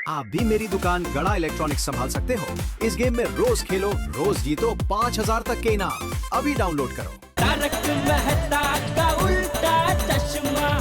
आप भी मेरी दुकान गड़ा इलेक्ट्रॉनिक्स संभाल सकते हो। इस गेम में रोज खेलो, रोज जीतो 5000 तक के इनाम। अभी डाउनलोड करो। तारक मेहता का उल्टा चश्मा।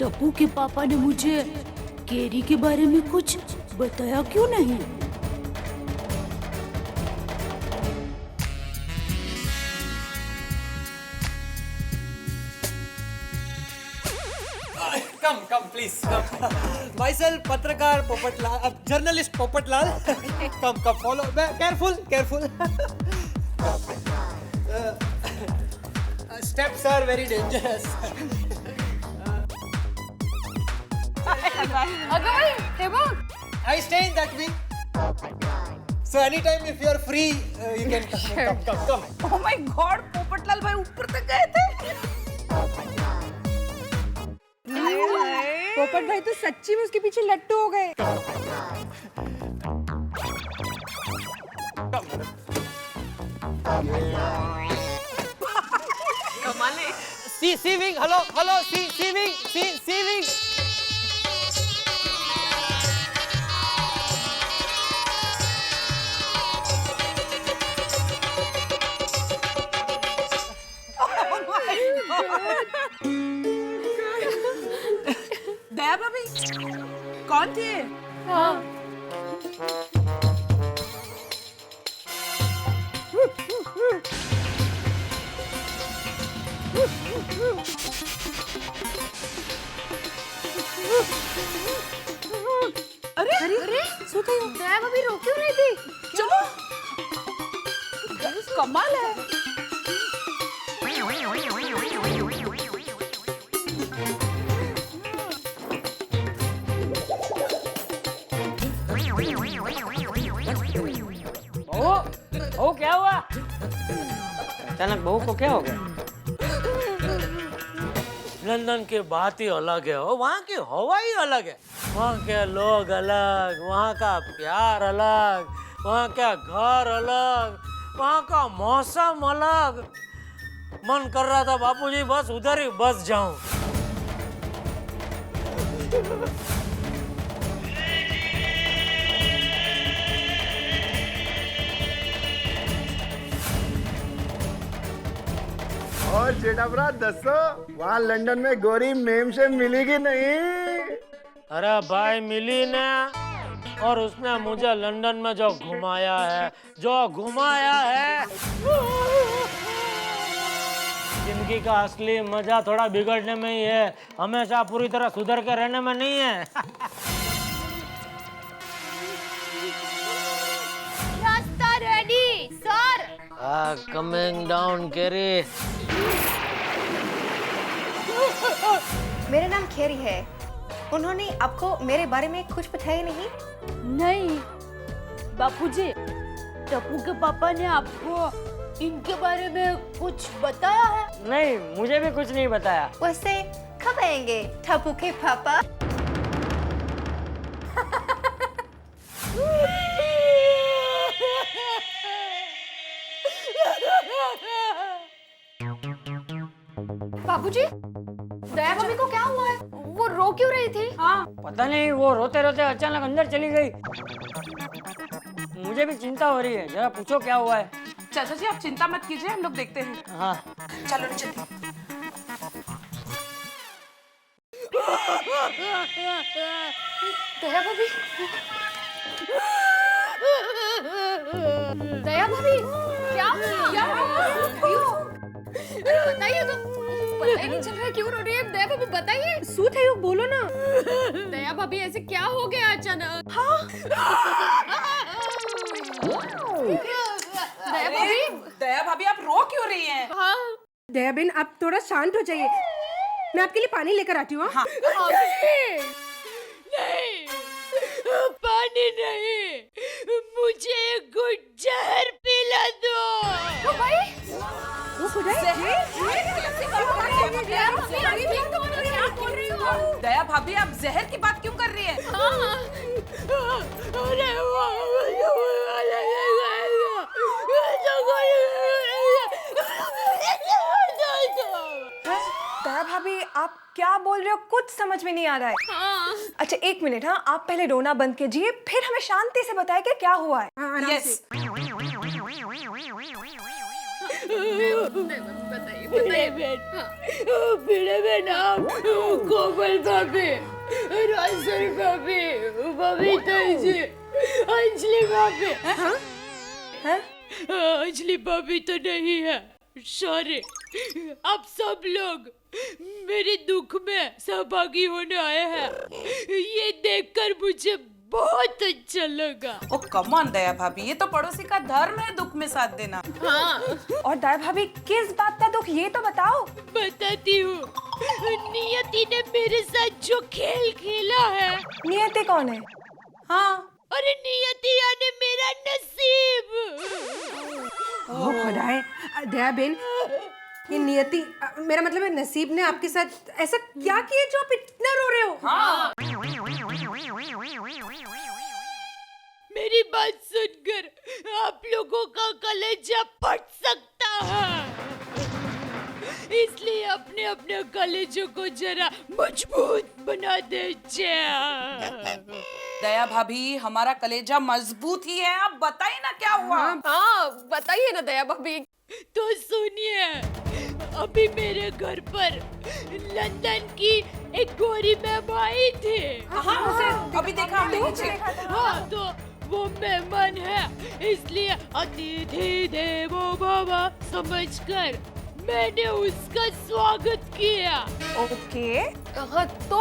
टप्पू के पापा ने मुझे केरी के बारे में कुछ बताया क्यों नहीं? Come, please, come. Myself, पत्रकार Popatlal, journalist Popatlal. Come, follow. Careful. Steps are very dangerous. I stay in that wing. So anytime if you are free, you can come. Oh my God, Popatlal भाई ऊपर तक गए थे। पोपट भाई तो सच्ची में उसके पीछे लट्टू हो गए। See wing, hello, see wing. दया भाभी कौन थी? हाँ। अरे दया भाभी रो क्यों रही थी? चलो कमाल है। बहू क्या हुआ? अचानक बहू को क्या हो गया? लंदन की बात ही अलग है, वहाँ की हवा ही अलग है, वहाँ के लोग अलग, वहाँ का प्यार अलग, वहाँ का घर अलग, वहाँ का मौसम अलग। मन कर रहा था बापूजी बस उधर ही बस जाऊं। और जेठाभरा दसो वहाँ लंदन में गोरी मेम से मिली कि नहीं? अरे भाई मिली ना, और उसने मुझे लंदन में जो घुमाया है जिंदगी का असली मजा थोड़ा बिगड़ने में ही है, हमेशा पूरी तरह सुधर के रहने में नहीं है। रास्ता रेडी सर। कमिंग डाउन केरी। मेरा नाम खेरी है। उन्होंने आपको मेरे बारे में कुछ बताया नहीं? नहीं बापूजी, टप्पू के पापा ने आपको इनके बारे में कुछ बताया है? नहीं, मुझे भी कुछ नहीं बताया। वैसे कब आएंगे टप्पू के पापा? बाबूजी, दया भाभी को क्या हुआ है? वो रो क्यों रही थी? हाँ। पता नहीं, वो रोते रोते अचानक अंदर चली गई। मुझे भी चिंता हो रही है, जरा पूछो क्या हुआ है। चाचा जी आप चिंता मत कीजिए, हम लोग देखते हैं। हाँ चलो जल्दी। दया भाभी, दया भाभी क्या बताइए तो, पता ही नहीं चल रहा क्यों रो रही है। दया भाभी बताइए। सूट है, बोलो ना। दया भाभी ऐसे क्या हो गया अचानक? हाँ। दया भाभी आप रो क्यों रही हैं? हाँ। दया बेन आप थोड़ा शांत हो जाइए, मैं आपके लिए पानी लेकर आती हूँ। हाँ। नहीं, पानी नहीं, मुझे एक घुट जहर पिला दो। वो खुदा दया भाभी आप जहर की बात क्यों कर रही है? दया भाभी आप क्या बोल बोल रहे हो कुछ समझ में नहीं आ रहा है। हाँ। अच्छा 1 मिनट, हाँ आप पहले रोना बंद कीजिए, फिर हमें शांति से बताइए कि क्या हुआ है। यस मेरे नाम कोमल भाभी, राजन भाभी, बबीता जी, अंजलि भाभी। हैं? अंजलि भाभी तो नहीं है, सॉरी। आप सब लोग मेरे दुख में सहभागी होने आए हैं, ये देखकर मुझे बहुत अच्छा लगा। ओ कम ऑन दया भाभी, ये तो पड़ोसी का धर्म है दुख में साथ देना। हाँ। और दया भाभी किस बात का दुख ये तो बताओ। बताती हूँ। नियति ने मेरे साथ जो खेल खेला है। नियति कौन है? हाँ अरे नियति यानी मेरा नसीब। ओ खुदाए, दया बेन, ये नियति, मेरा मतलब है नसीब ने आपके साथ ऐसा क्या किया जो आप इतना रो रहे हो? हाँ। मेरी बात सुनकर आप लोगों का कलेजा फट सकता है, इसलिए अपने अपने कलेजों को जरा मजबूत बना दीजिए। दया भाभी हमारा कलेजा मजबूत ही है, आप बताइए ना क्या हुआ। हाँ बताइए ना दया भाभी। तो सुनिए, अभी मेरे घर पर लंदन की एक गोरी मैम आई थी। हाँ उसे अभी देखा हमने नीचे। हाँ तो वो मेहमान है, इसलिए अतिथि देवो भव समझकर मैंने उसका स्वागत किया। ओके। हाँ तो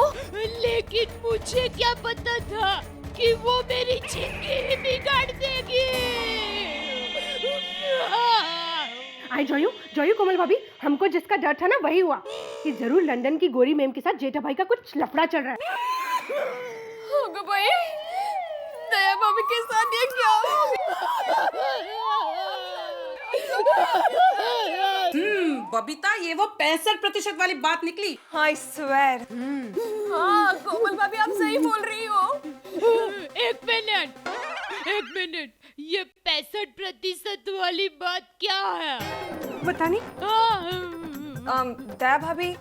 लेकिन मुझे क्या पता था कि वो मेरी जिंदगी ही बिगाड़ देगी। आई जोयू, जोयू कोमल भाभी, हमको जिसका डर था ना वही हुआ कि जरूर लंदन की गोरी मैम के साथ जेठा भाई का कुछ लफड़ा चल रहा है। होगा भाई, दया भाभी के साथ ये क्या बबीता ये वो 65% वाली बात निकली। I swear. हाँ कोमल भाभी आप सही बोल रही हो। एक मिनट, ये 65% वाली बात क्या है? पता नहीं। दया भाभी,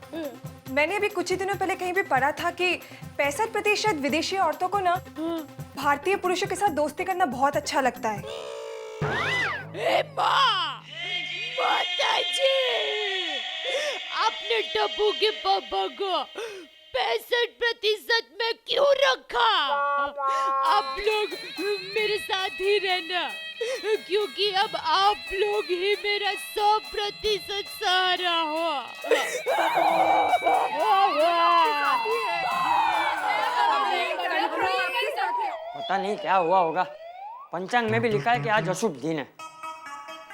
मैंने अभी कुछ ही दिनों पहले कहीं भी पढ़ा था कि 65% विदेशी औरतों को ना भारतीय पुरुषों के साथ दोस्ती करना बहुत अच्छा लगता है। माताजी, आपने टप्पू के पापा को 65% में क्यों रखा? आप लोग मेरे साथ ही रहना, क्योंकि अब आप लोग ही मेरा 100% सहारा हो। पता नहीं क्या हुआ होगा, पंचांग में भी लिखा है कि आज अशुभ दिन है।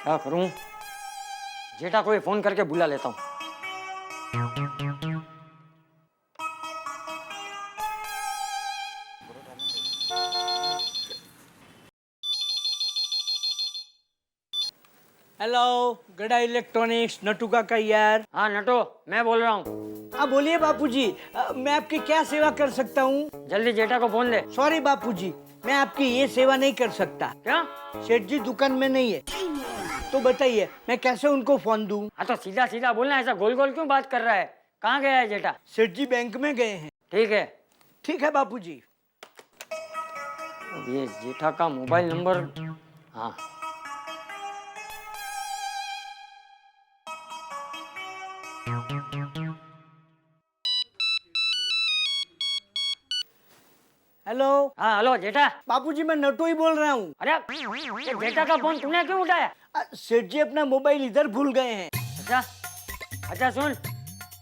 क्या करूं? जेठा को फोन करके बुला लेता हूँ। हेलो, गड़ा इलेक्ट्रॉनिक्स, नटू काका यार। हाँ नटू, मैं बोल रहा हूँ। हाँ बोलिए बापूजी, मैं आपकी क्या सेवा कर सकता हूँ? जल्दी जेठा को फोन दे। सॉरी बापूजी, मैं आपकी ये सेवा नहीं कर सकता। क्या? सेठ जी दुकान में नहीं है। तो बताइए मैं कैसे उनको फोन दूं? हाँ तो सीधा सीधा बोलना, ऐसा गोल गोल क्यों बात कर रहा है? कहाँ गया है जेठा? सेठ जी बैंक में गए हैं। ठीक है बापूजी। ये जेठा का मोबाइल नंबर, हाँ हेलो। हाँ हेलो जेठा। बापूजी मैं नटू ही बोल रहा हूँ। अरे ये जेठा का फोन तूने क्यों उठाया? सेठ जी अपना मोबाइल इधर भूल गए हैं। अच्छा सुन,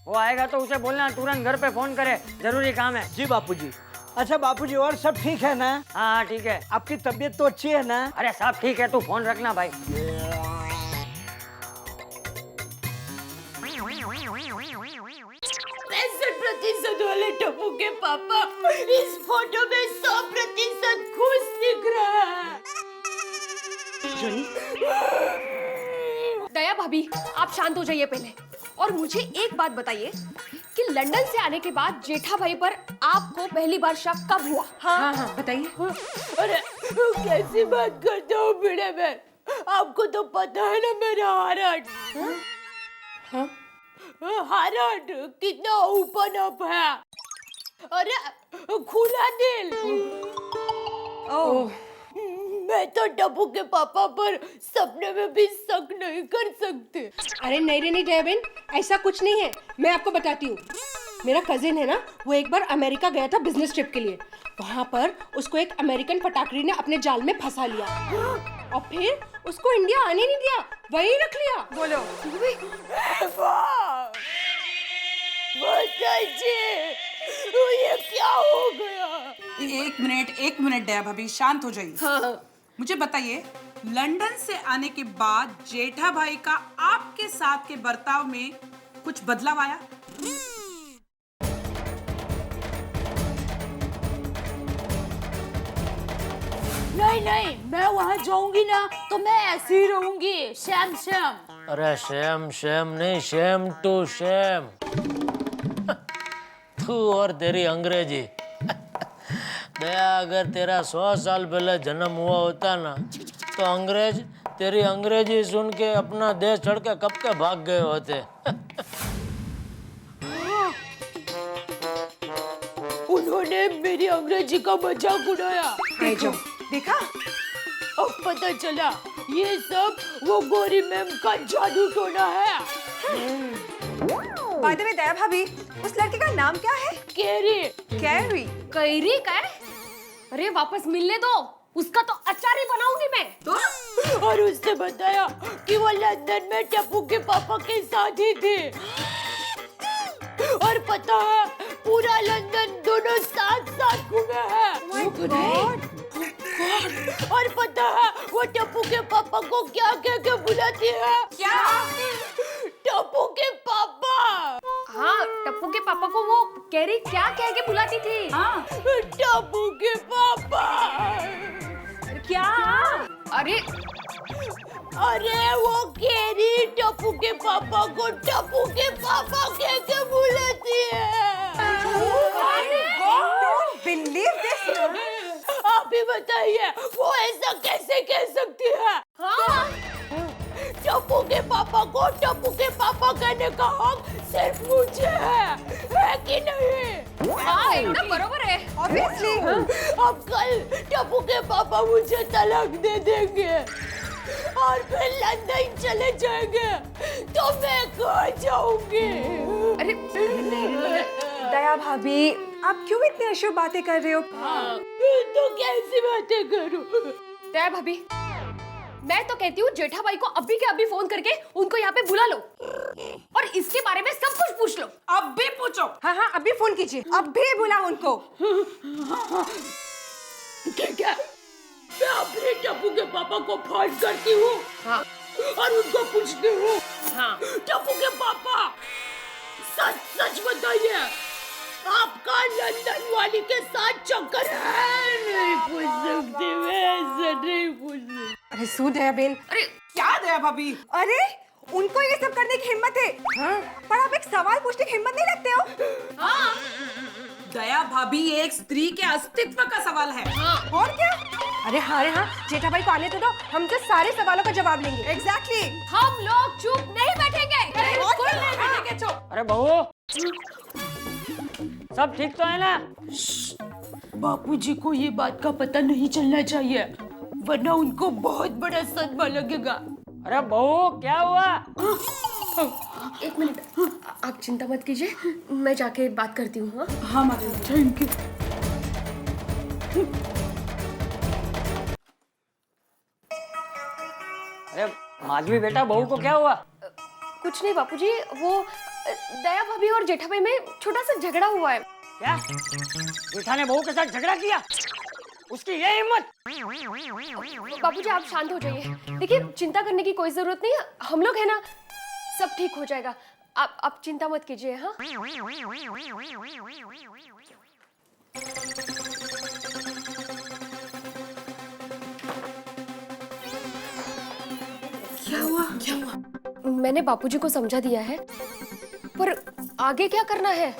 वो आएगा तो उसे बोलना तुरंत घर पे फोन करे, जरूरी काम है। जी बापूजी। अच्छा बापूजी, और सब ठीक है ना? हाँ ठीक है। आपकी तबीयत तो अच्छी है ना? अरे सब ठीक है, तू फोन रखना भाई। 65% वाले टप्पू के पापा इस फोटो में 100% खुश दिख रहा है। दया भाभी आप शांत हो जाइए पहले, और मुझे एक बात बताइए कि लंदन से आने के बाद जेठा भाई पर आपको पहली बार शक कब हुआ? हाँ हाँ बताइए। अरे कैसी बात करते हो भिड़े में, आपको तो पता है ना मेरा हार्ट। हार्ट कितना ओपन अप है, अरे खुला दिल। मैं तो टप्पू के पापा पर सपने में भी शक नहीं कर सकती। अरे नहीं रे नहीं दया बहन, ऐसा कुछ नहीं है। मैं आपको बताती हूँ। मेरा कजिन है ना, वो एक बार अमेरिका गया था बिजनेस ट्रिप के लिए। वहाँ पर उसको एक अमेरिकन पटाखड़ी ने अपने जाल में फंसा लिया और फिर उसको इंडिया आने नहीं दिया, वहीं रख लिया। बोलो। ये क्या हो गया? एक मिनट दया भाभी, शांत हो जाइए। हाँ। मुझे बताइए, लंदन से आने के बाद जेठा भाई का आपके साथ के बर्ताव में कुछ बदलाव आया? नहीं, मैं वहाँ जाऊंगी ना तो मैं ऐसी ही रहूंगी, शैम। अरे शेम नहीं, शेम टू शेम। तू और तेरी अंग्रेजी। दया, अगर तेरा 100 साल पहले जन्म हुआ होता ना तो अंग्रेज तेरी अंग्रेजी सुन के अपना देश छोड़ के कब के भाग गए होते। उन्होंने मेरी अंग्रेजी का मजाक उड़ाया। देखा? अब पता चला ये सब वो गोरी मैम का जादू टोना है। बाय द वे दया भाभी, उस लड़के का नाम क्या है? कैरी। कैरी का है? अरे वापस मिलने दो, उसका तो अचार ही बनाऊंगी मैं। तो और उसने बताया कि वो लंदन में टप्पू के पापा के साथ ही थे। और पता है, पूरा लंदन दोनों साथ घूमे हैं। और पता है वो टप्पू के पापा को क्या कह के बुलाती है? क्या? टप्पू के पापा। हाँ, टप्पू के पापा को वो कैरी क्या कह के बुलाती थी? हाँ, टप्पू के पापा। क्या? अरे वो कैरी टप्पू के पापा को टप्पू के पापा कह के बुलाती है। Believe this? आप ही बताइए, वो ऐसा कैसे कह सकती है? हाँ? टप्पू के पापा को टप्पू के पापा कहने का हक सिर्फ मुझे है कि नहीं? हाँ, एकदम बरोबर है। Obviously. अब कल टप्पू के पापा मुझे तलाक दे देंगे और फिर लंदन चले जाएंगे तो मैं कहाँ जाऊंगी? अरे दया भाभी, आप क्यों इतनी अशुभ बातें कर रहे हो? तो कैसी बातें करूं? दया भाभी, मैं तो कहती हूँ जेठा भाई को अभी के अभी फोन करके उनको यहाँ पे बुला लो और इसके बारे में सब कुछ पूछ लो। अब भी पूछो। हाँ, अभी फोन कीजिए, अभी बुला उनको। ठीक है, मैं अपने टप्पू के पापा को फोन करती हूँ। हाँ। और उनको पूछती हूँ। हाँ। टप्पू के पापा, सच बताइए, आपका लंदन वाली के साथ चक्कर है? नहीं पूछ सकती, मैं ऐसा नहीं पूछ सकती। अरे सु दया बेन। अरे क्या दया भाभी? अरे उनको ये सब करने की हिम्मत है। हाँ? पर आप एक सवाल पूछने की हिम्मत नहीं रखते हो? हाँ। दया भाभी, एक स्त्री के अस्तित्व का सवाल है। हाँ। और क्या? अरे हाँ, जेठा भाई को आने तो दो, हम तो सारे सवालों का जवाब लेंगे। Exactly. हम लोग चुप नहीं बैठेंगे। बिल्कुल नहीं बैठेंगे चुप। अरे बहू, सब ठीक तो है ना? बापूजी को ये बात का पता नहीं चलना चाहिए, वरना उनको बहुत बड़ा सदमा लगेगा। अरे बहू, क्या हुआ? एक मिनट, आप चिंता मत कीजिए, मैं जाके बात करती हूँ। हाँ माता, थैंक यू। अरे माधवी बेटा, बहू को क्या हुआ? कुछ नहीं बापूजी, वो दया भाभी और जेठा भाई में छोटा सा झगड़ा हुआ है। क्या? जेठा ने बहू के साथ झगड़ा किया? उसकी ये हिम्मत? बापूजी आप शांत हो जाइए। देखिए, चिंता करने की कोई जरूरत नहीं है, हम लोग है ना, सब ठीक हो जाएगा। आप चिंता मत कीजिए। हाँ, क्या हुआ? मैंने बापूजी को समझा दिया है, पर आगे क्या करना है?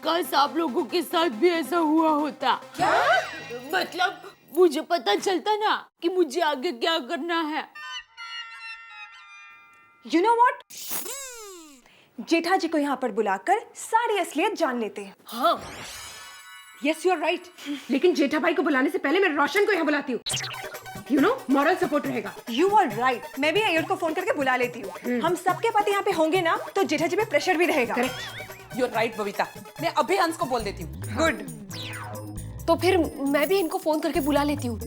काश आप लोगों के साथ भी ऐसा हुआ होता। क्या? मतलब मुझे पता चलता ना कि मुझे आगे क्या करना है। You know what? जेठा जी को यहाँ पर बुलाकर सारी असलियत जान लेते हैं। हाँ, यस यू आर राइट। लेकिन जेठा भाई को बुलाने से पहले मैं रोशन को यहाँ बुलाती हूँ। यू नो, मॉरल सपोर्ट रहेगा। You are right. मैं भी अय्यर को फोन करके बुला लेती हूँ। हम सबके पति यहाँ पे होंगे ना, तो जेठा जी पे प्रेशर भी रहेगा। यू आर राइट बबीता, मैं अभी हंस को बोल देती हूँ। गुड। तो फिर मैं भी इनको फोन करके बुला लेती हूँ।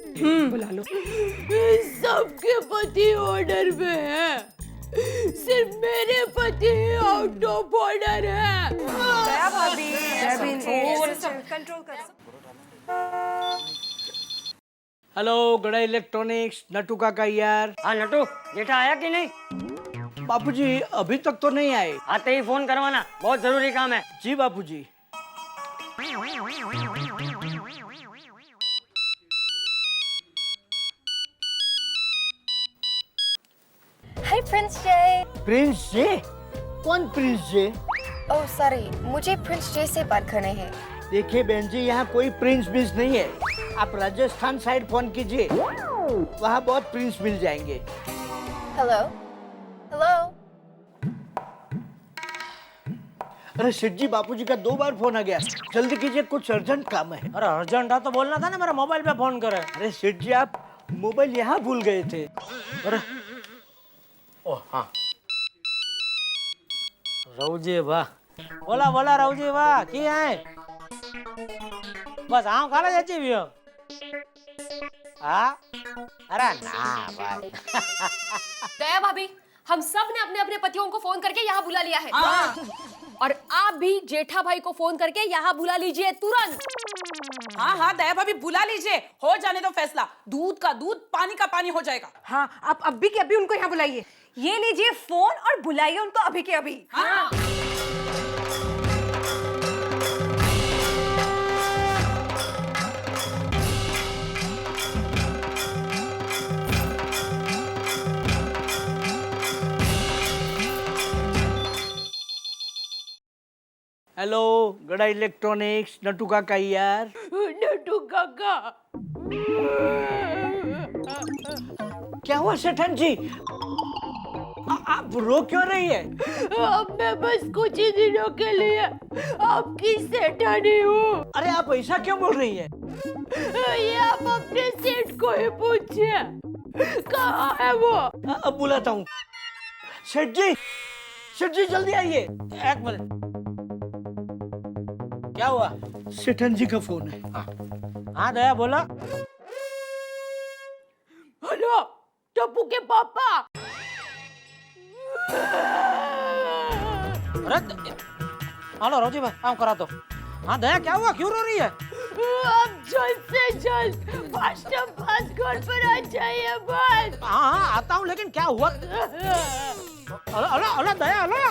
बुला लो। सबके पति ऑर्डर में है, सिर्फ मेरे पति ही आउट ऑफ ऑर्डर है। दया भाभी, कंट्रोल कर। हेलो गड़ा इलेक्ट्रॉनिक्स, नटू काका यार। हाँ नटू, जेठा आया कि नहीं? बापूजी अभी तक तो नहीं आए। आते ही फोन करवाना, बहुत जरूरी काम है। जी बापूजी। हाय प्रिंस जय। प्रिंस जे? कौन प्रिंस जे? ओह सॉरी, मुझे प्रिंस जय से बात करने हैं। देखिए बहन जी, यहाँ कोई प्रिंस बिंस नहीं है। आप राजस्थान साइड फोन कीजिए, वहाँ बहुत प्रिंस मिल जाएंगे। Hello hello. अरे सेठ जी, बापूजी का 2 बार फोन आ गया, जल्दी कीजिए, कुछ अर्जेंट काम है। अरे अर्जेंट है तो बोलना था ना, मेरा मोबाइल पे फोन करे। अरे सेठ जी, आप मोबाइल यहाँ भूल गए थे। अरे ओह हाँ, रावजी वाह, बोला बोला रावजी वाह, की है बस आऊं खाना जाची भी हो। हाँ अरे ना भाई। दया भाभी, हम सब ने अपने अपने पतियों को फोन करके यहाँ बुला लिया है। और आप भी जेठा भाई को फोन करके यहाँ बुला लीजिए तुरंत। हाँ हाँ दया भाभी, बुला लीजिए, हो जाने दो फैसला। दूध का दूध, पानी का पानी हो जाएगा। हाँ, आप अभी के अभी उनको यहाँ बुलाइए। ये लीजिए फोन और बुलाइए उनको अभी के अभी। हाँ। हेलो गड़ा इलेक्ट्रॉनिक्स, नटू काका यार। नटू काका। क्या हुआ सेठन जी? आप रो क्यों रही है? अब मैं बस कुछ ही दिनों के लिए आपकी सेठानी हूँ। अरे आप ऐसा क्यों बोल रही है? ये आप अपने सेठ को ही पूछिए, कहाँ है वो? अब बुलाता हूँ। सेठ जी जल्दी आइए। एक मिनट, क्या हुआ? सेठन जी का फोन है। हाँ दया बोला। हेलो टप्पू के पापा। अरे हेलो रोजी भाई, काम करा तो। हाँ दया क्या हुआ, क्यों रो रही है? आप जल्द से जल्द फास्ट घर पर आ जाइए बस। हाँ आता हूँ, लेकिन क्या हुआ? अला दया अला।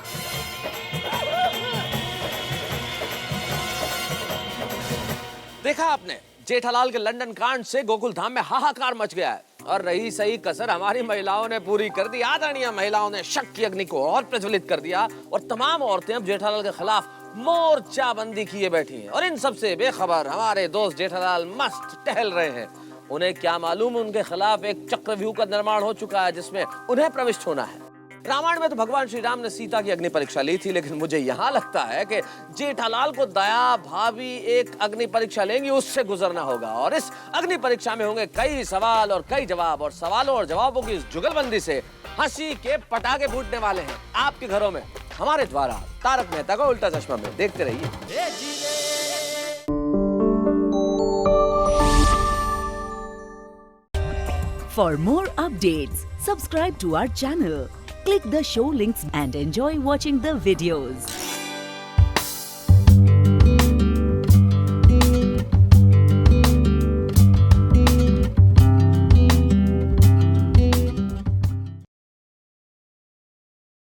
देखा आपने, जेठालाल के लंदन कांड से गोकुल धाम में हाहाकार मच गया है। और रही सही कसर हमारी महिलाओं ने पूरी कर दी। आदरणीय महिलाओं ने शक की अग्नि को और प्रज्वलित कर दिया और तमाम औरतें अब जेठालाल के खिलाफ मोर्चाबंदी किए बैठी हैं। और इन सबसे बेखबर हमारे दोस्त जेठालाल मस्त टहल रहे हैं। उन्हें क्या मालूम, उनके खिलाफ एक चक्रव्यूह का निर्माण हो चुका है जिसमें उन्हें प्रविष्ट होना है। रामायण में तो भगवान श्री राम ने सीता की अग्नि परीक्षा ली थी, लेकिन मुझे यहाँ लगता है कि जेठालाल को दया भाभी एक अग्नि परीक्षा लेंगी, उससे गुजरना होगा। और इस अग्नि परीक्षा में होंगे कई सवाल और कई जवाब, और सवालों और जवाबों की इस जुगलबंदी से हंसी के पटाखे फूटने वाले हैं आपके घरों में हमारे द्वारा। तारक मेहता का उल्टा चश्मा में देखते रहिए। For more updates, subscribe to our channel, click the show links and enjoy watching the videos.